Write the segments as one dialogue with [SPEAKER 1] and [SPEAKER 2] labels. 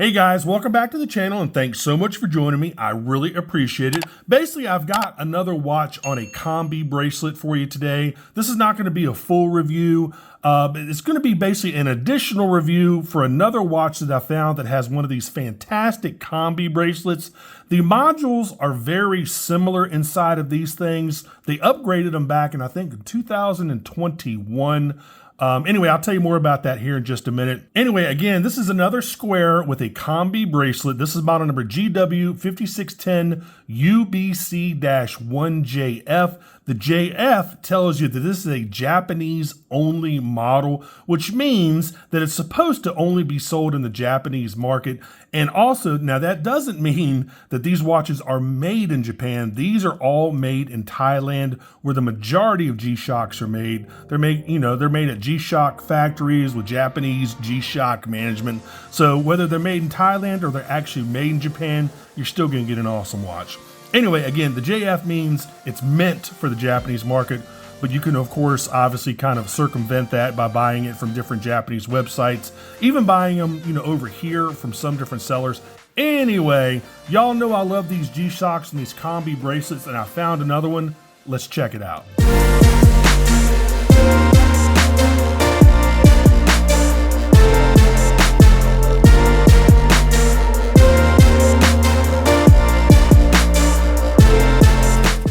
[SPEAKER 1] Hey guys, welcome back to the channel and thanks so much for joining me. I really appreciate it. Basically, I've got another watch on a Combi-Bracelet for you today. This is not going to be a full review. It's going to be basically an additional review for another watch that I found that has one of these fantastic Combi-Bracelets. The modules are very similar inside of these things. They upgraded them back in, I think, 2021. Anyway, I'll tell you more about that here in just a minute. Anyway, again, this is another square with a Combi-Bracelet. This is model number GW-M5610UBC-1JF. The JF tells you that this is a Japanese-only model, which means that it's supposed to only be sold in the Japanese market. And also, now that doesn't mean that these watches are made in Japan. These are all made in Thailand, where the majority of G-Shocks are made. They're made, they're made at G-Shock factories with Japanese G-Shock management. So whether they're made in Thailand or they're actually made in Japan, you're still gonna get an awesome watch. Anyway, again, the JF means it's meant for the Japanese market, but you can, of course, obviously kind of circumvent that by buying it from different Japanese websites, even buying them, over here from some different sellers. Anyway, y'all know I love these G-Shocks and these Combi-Bracelets, and I found another one. Let's check it out.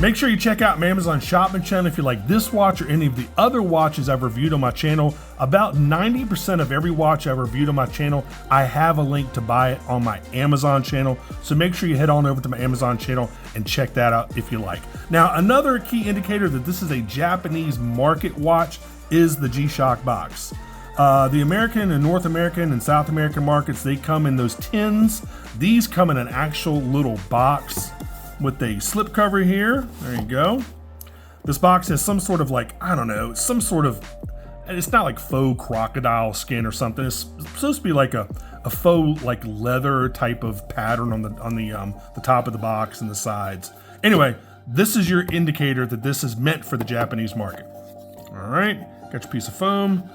[SPEAKER 1] Make sure you check out my Amazon shopping channel if you like this watch or any of the other watches I've reviewed on my channel. About 90% of every watch I've reviewed on my channel, I have a link to buy it on my Amazon channel. So make sure you head on over to my Amazon channel and check that out if you like. Now, another key indicator that this is a Japanese market watch is the G-Shock box. The American and North American and South American markets, they come in those tins. These come in an actual little box with a slip cover here. There you go. This box has some sort of it's not like faux crocodile skin or something. It's supposed to be like a faux leather type of pattern on the top of the box and the sides. Anyway, this is your indicator that this is meant for the Japanese market. All right, got your piece of foam.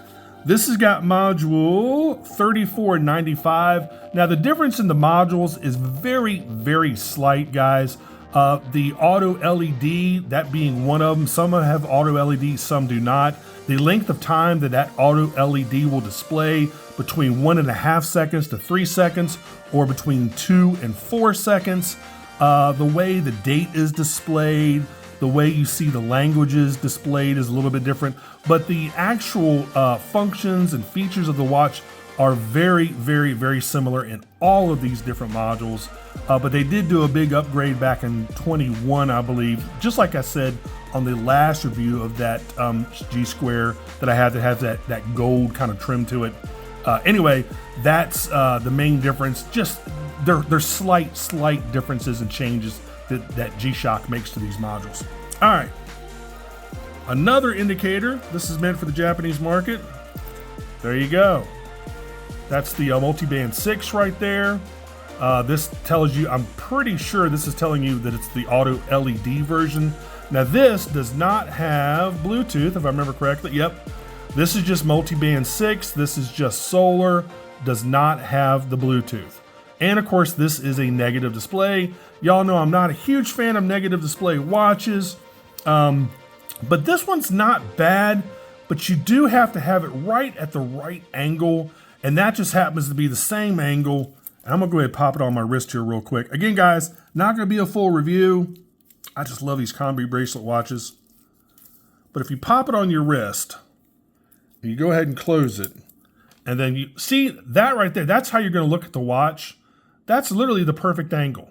[SPEAKER 1] This has got module 3495. Now the difference in the modules is very, very slight, guys. The auto LED, that being one of them, some have auto LED, some do not. The length of time that auto LED will display between 1.5 seconds to 3 seconds, or between 2 and 4 seconds. The way the date is displayed, the way you see the languages displayed is a little bit different, but the actual functions and features of the watch are very, very, very similar in all of these different modules. But they did do a big upgrade back in 21, I believe, just like I said on the last review of that G Square that I had that has that gold kind of trim to it. Anyway, that's the main difference. Just there's slight differences and changes that G-Shock makes to these modules. All right, another indicator. This is meant for the Japanese market. There you go. That's the multi-band 6 right there. This tells you, I'm pretty sure this is telling you that it's the auto LED version. Now this does not have Bluetooth, if I remember correctly. Yep, this is just multi-band 6. This is just solar, does not have the Bluetooth. And of course, this is a negative display. Y'all know I'm not a huge fan of negative display watches, but this one's not bad, but you do have to have it right at the right angle. And that just happens to be the same angle. I'm gonna go ahead and pop it on my wrist here real quick. Again, guys, not gonna be a full review. I just love these Combi-Bracelet watches. But if you pop it on your wrist, and you go ahead and close it, and then you see that right there, that's how you're gonna look at the watch. That's literally the perfect angle.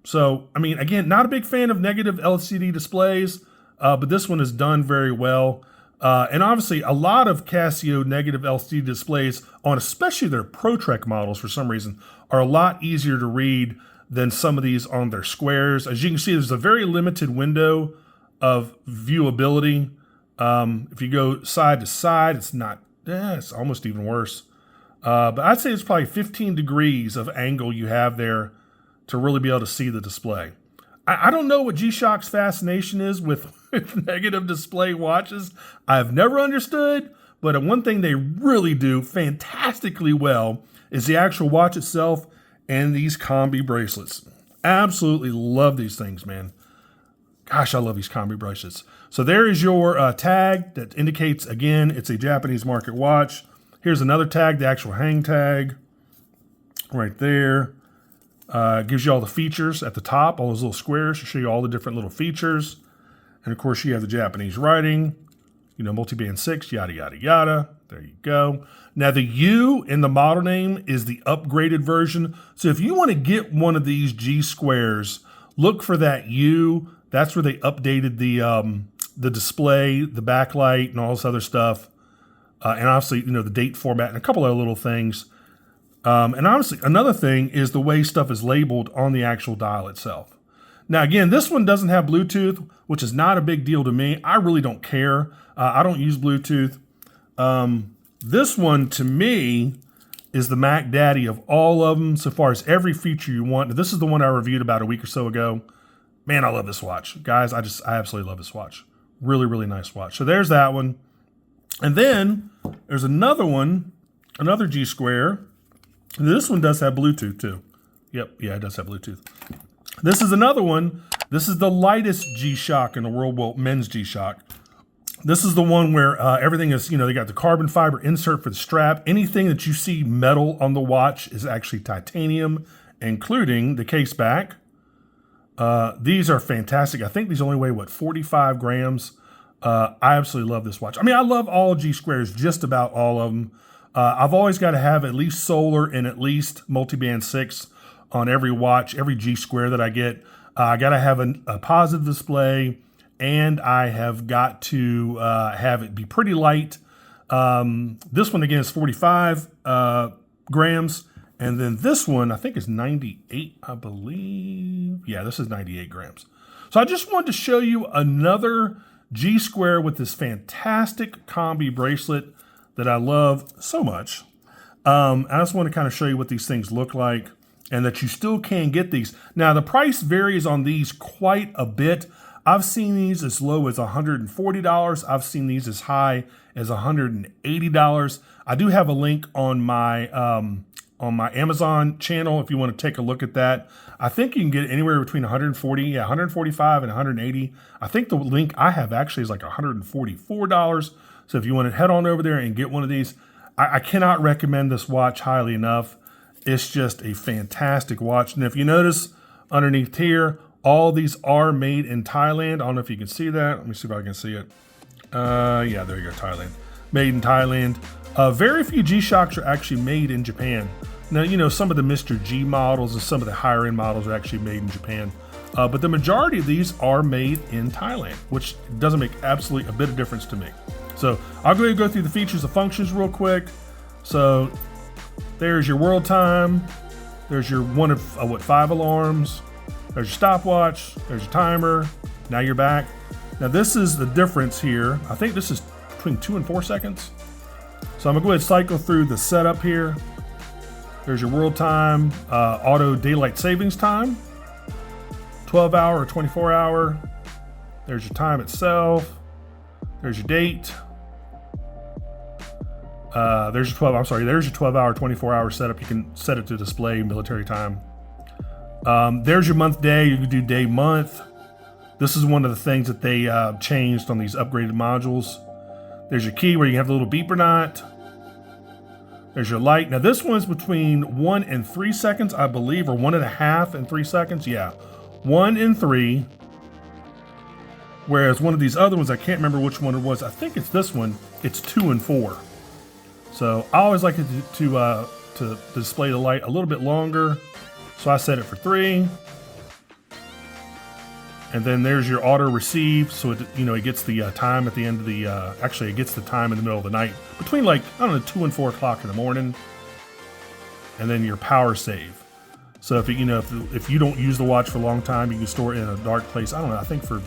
[SPEAKER 1] So, I mean, again, not a big fan of negative LCD displays, but this one is done very well. And obviously, a lot of Casio negative LCD displays on especially their ProTrek models, for some reason, are a lot easier to read than some of these on their squares. As you can see, there's a very limited window of viewability. If you go side to side, it's not, it's almost even worse. But I'd say it's probably 15 degrees of angle you have there to really be able to see the display. I don't know what G-Shock's fascination is with negative display watches. I've never understood, but one thing they really do fantastically well is the actual watch itself and these combi bracelets. Absolutely love these things, man. Gosh, I love these combi bracelets. So there is your tag that indicates, again, it's a Japanese market watch. Here's another tag, the actual hang tag right there. Gives you all the features at the top, all those little squares to show you all the different little features. And of course, you have the Japanese writing, you know, multi-band 6, yada, yada, yada. There you go. Now, the U in the model name is the upgraded version. So if you want to get one of these G squares, look for that U. That's where they updated the display, the backlight, and all this other stuff. And obviously, you know, the date format and a couple other little things. And honestly, another thing is the way stuff is labeled on the actual dial itself. Now, again, this one doesn't have Bluetooth, which is not a big deal to me. I really don't care. I don't use Bluetooth. This one, to me, is the Mac Daddy of all of them, so far as every feature you want. This is the one I reviewed about a week or so ago. Man, I love this watch. Guys, I absolutely love this watch. Really, really nice watch. So there's that one. And then there's another one, another G Square. This one does have Bluetooth too. Yep, yeah, it does have Bluetooth. This is another one. This is the lightest G-Shock in the world, well, men's G-Shock. This is the one where everything is, you know, they got the carbon fiber insert for the strap. Anything that you see metal on the watch is actually titanium, including the case back. These are fantastic. I think these only weigh, what, 45 grams. I absolutely love this watch. I mean, I love all G Squares, just about all of them. I've always got to have at least solar and at least multi-band 6 on every watch, every G Square that I get. I got to have a positive display, and I have got to have it be pretty light. This one, again, is 45 grams. And then this one, I think, is 98, I believe. Yeah, this is 98 grams. So I just wanted to show you another G Square with this fantastic combi bracelet that I love so much. I just want to kind of show you what these things look like and that you still can get these. Now, the price varies on these quite a bit. I've seen these as low as $140. I've seen these as high as $180. I do have a link on my Amazon channel if you want to take a look at that. I think you can get it anywhere between 145 and 180. I think the link I have actually is like $144. So if you want to head on over there and get one of these, I cannot recommend this watch highly enough. It's just a fantastic watch. And if you notice underneath here, all these are made in Thailand. I don't know if you can see that. Let me see if I can see it. Yeah, there you go, Thailand. Made in Thailand. Very few G-Shocks are actually made in Japan. Now, you know, some of the Mr. G models and some of the higher end models are actually made in Japan. But the majority of these are made in Thailand, which doesn't make absolutely a bit of difference to me. So I'll go ahead and go through the features and functions real quick. So there's your world time. There's your one of 5 alarms. There's your stopwatch. There's your timer. Now you're back. Now this is the difference here. I think this is between 2 and 4 seconds. So I'm gonna go ahead and cycle through the setup here. There's your world time, auto daylight savings time, 12 hour or 24 hour. There's your time itself. There's your date. There's your 12 hour, 24 hour setup. You can set it to display military time. There's your month day. You can do day month. This is one of the things that they changed on these upgraded modules. There's your key where you have the little beep or not. There's your light. Now this one's between 1 and 3 seconds, I believe, or 1.5 and 3 seconds. Yeah, 1 and 3. Whereas one of these other ones, I can't remember which one it was. I think it's this one. It's 2 and 4. So I always like it to display the light a little bit longer. So I set it for 3. And then there's your auto receive. So it gets the time at the end of the, actually it gets the time in the middle of the night between, like, I don't know, 2 and 4 o'clock in the morning. And then your power save. So if you don't use the watch for a long time, you can store it in a dark place. I don't know, I think for,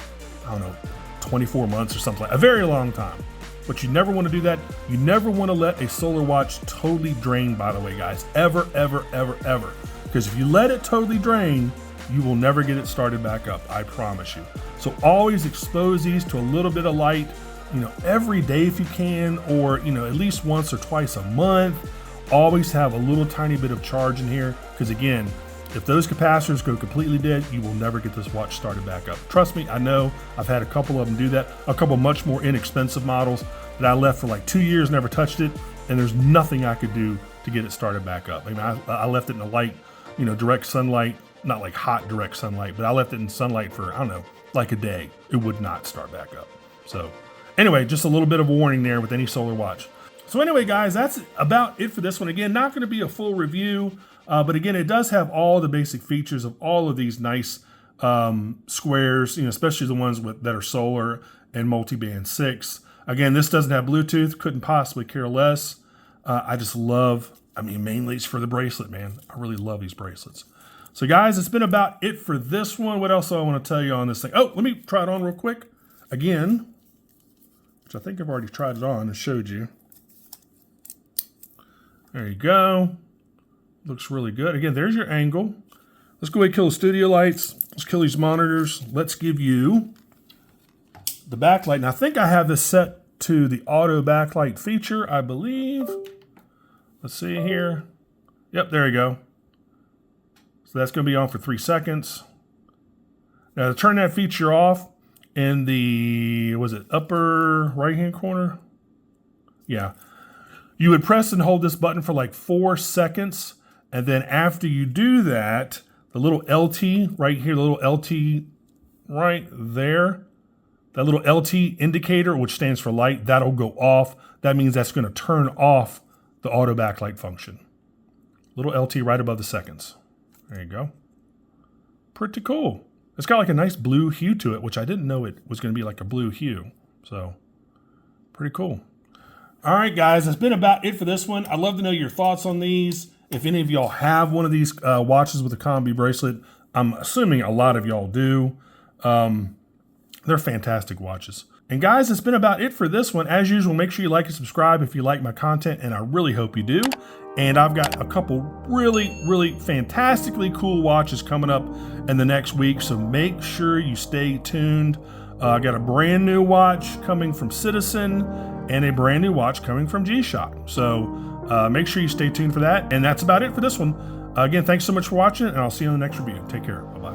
[SPEAKER 1] 24 months or something, like a very long time. But you never want to do that. You never want to let a solar watch totally drain, by the way, guys. Ever, ever, ever, ever. Because if you let it totally drain, you will never get it started back up, I promise you. So always expose these to a little bit of light, every day if you can, or, at least once or twice a month, always have a little tiny bit of charge in here, because again, if those capacitors go completely dead, you will never get this watch started back up. Trust me, I know. I've had a couple of them do that. A couple much more inexpensive models that I left for like 2 years, never touched it, and there's nothing I could do to get it started back up. I mean, I left it in the light, you know, direct sunlight, not like hot direct sunlight, but I left it in sunlight for, I don't know, like a day. It would not start back up. So anyway, just a little bit of a warning there with any solar watch. So anyway, guys, that's about it for this one. Again, not going to be a full review. But again, it does have all the basic features of all of these nice squares, you know, especially the ones that are solar and multi-band 6. Again, this doesn't have Bluetooth, couldn't possibly care less. I just love, I mean, mainly it's for the bracelet, man. I really love these bracelets. So guys, it's been about it for this one. What else do I want to tell you on this thing? Oh, let me try it on real quick. Again, which I think I've already tried it on and showed you. There you go. Looks really good. Again, there's your angle. Let's go ahead and kill the studio lights. Let's kill these monitors. Let's give you the backlight. Now, I think I have this set to the auto backlight feature, I believe. Let's see here. Yep, there you go. So that's going to be on for 3 seconds. Now, to turn that feature off in the, was it upper right-hand corner? Yeah. You would press and hold this button for like 4 seconds. And then after you do that, the little LT right here, the little LT right there, that little LT indicator, which stands for light, that'll go off. That means that's going to turn off the auto backlight function. Little LT right above the seconds. There you go. Pretty cool. It's got like a nice blue hue to it, which I didn't know it was going to be like a blue hue. So pretty cool. All right, guys, that's been about it for this one. I'd love to know your thoughts on these. If any of y'all have one of these watches with a Combi-Bracelet, I'm assuming a lot of y'all do. They're fantastic watches. And guys, that's been about it for this one. As usual, make sure you like and subscribe if you like my content, and I really hope you do. And I've got a couple really, really fantastically cool watches coming up in the next week, so make sure you stay tuned. I got a brand new watch coming from Citizen and a brand new watch coming from G-Shock. So make sure you stay tuned for that. And that's about it for this one. Again, thanks so much for watching, and I'll see you in the next review. Take care. Bye-bye.